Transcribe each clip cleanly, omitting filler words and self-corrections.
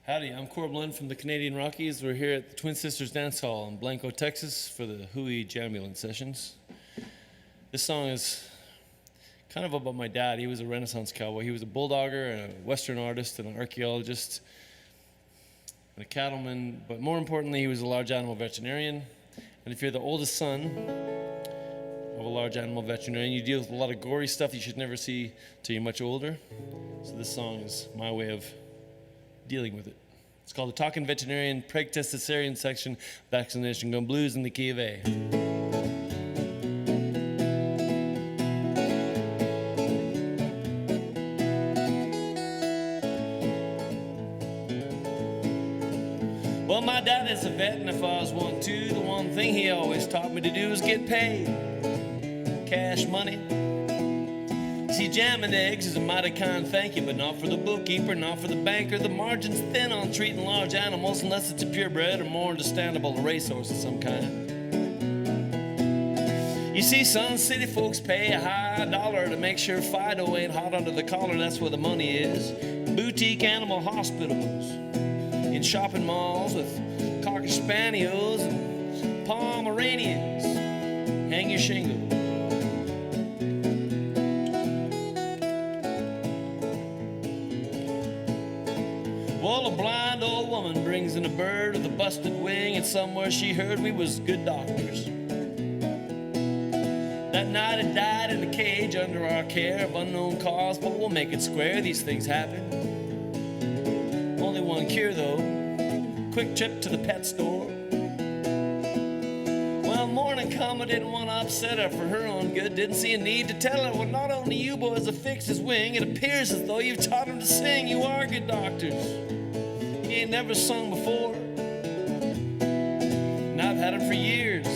Howdy, I'm Corb Lund from the Canadian Rockies. We're here at the Twin Sisters Dance Hall in Blanco, Texas for the Hooey Jambulance Sessions. This song is kind of about my dad. He was a Renaissance cowboy. He was a bulldogger, and a Western artist, and an archaeologist, and a cattleman, but more importantly, he was a large animal veterinarian. And if you're the oldest son of a large animal veterinarian, you deal with a lot of gory stuff you should never see till you're much older. So this song is my way of dealing with it. It's called the Talkin Veterinarian Preg Test Cesarean Section Vaccination Gun Blues in the Key of A. Well, my dad is a vet, and if I was one too, the one thing he always taught me to do was get paid. Cash money. See, jamming eggs is a mighty kind thank you, but not for the bookkeeper, not for the banker. The margin's thin on treating large animals unless it's a purebred or more understandable a racehorse of some kind. You see, son, city folks pay a high dollar to make sure Fido ain't hot under the collar. That's where the money is. Boutique animal hospitals, in shopping malls with Cocker Spaniels and Pomeranians. Hang your shingle. Well, a blind old woman brings in a bird with a busted wing, and somewhere she heard we was good doctors. That night it died in a cage under our care of unknown cause, but we'll make it square, these things happen. Only one cure though, quick trip to the pet store. Well, morning come, I didn't want to upset her for her own good, didn't see a need to tell her, well, not only you boys have fixed his wing, it appears as though you've taught him to sing. You are good doctors. He ain't never sung before, and I've had him for years.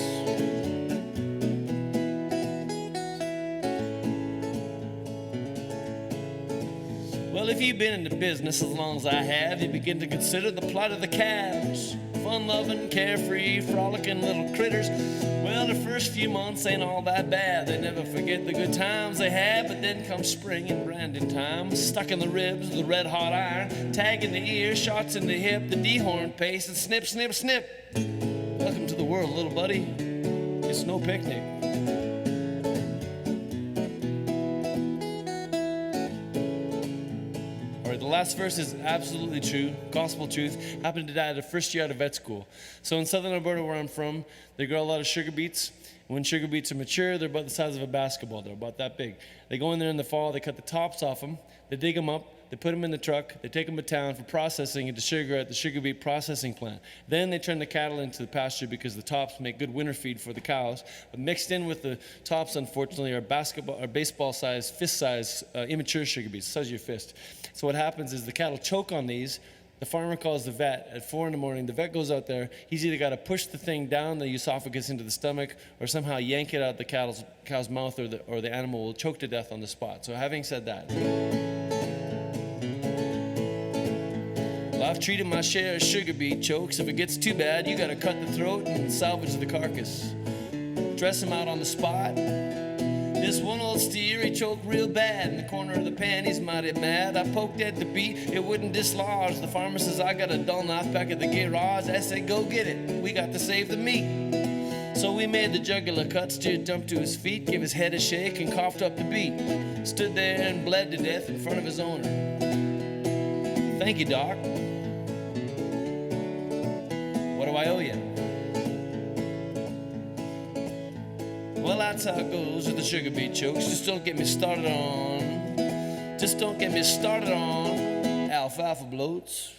Well, if you've been in the business as long as I have, you begin to consider the plight of the calves. Fun-loving, carefree, frolicking little critters. Well, the first few months ain't all that bad. They never forget the good times they had, but then comes spring and branding time. Stuck in the ribs with a red-hot iron, tag in the ear, shots in the hip, the dehorn pace, and snip, snip, snip. Welcome to the world, little buddy. It's no picnic. The last verse is absolutely true, gospel truth. Happened to die the first year out of vet school. So in southern Alberta, where I'm from, they grow a lot of sugar beets. When sugar beets are mature, they're about the size of a basketball. They're about that big. They go in there in the fall, they cut the tops off them, they dig them up, they put them in the truck, they take them to town for processing into sugar at the sugar beet processing plant. Then they turn the cattle into the pasture because the tops make good winter feed for the cows. But mixed in with the tops, unfortunately, are baseball-sized, fist-sized, immature sugar beets, the size of your fist. So what happens is the cattle choke on these. The farmer calls the vet at 4 in the morning. The vet goes out there. He's either got to push the thing down the esophagus into the stomach or somehow yank it out of the cow's mouth, or the animal will choke to death on the spot. So having said that, well, I've treated my share of sugar beet chokes. If it gets too bad, you got to cut the throat and salvage the carcass. Dress him out on the spot. This one old steer, he choked real bad. In the corner of the pan, he's mighty mad. I poked at the beet, it wouldn't dislodge. The farmer says, I got a dull knife back at the garage. I said, go get it, we got to save the meat. So we made the jugular cut, steer jumped to his feet, gave his head a shake, and coughed up the beat. Stood there and bled to death in front of his owner. Thank you, Doc. What do I owe you? Well, that's how it goes with the sugar beet chokes. Just don't get me started on alfalfa bloats.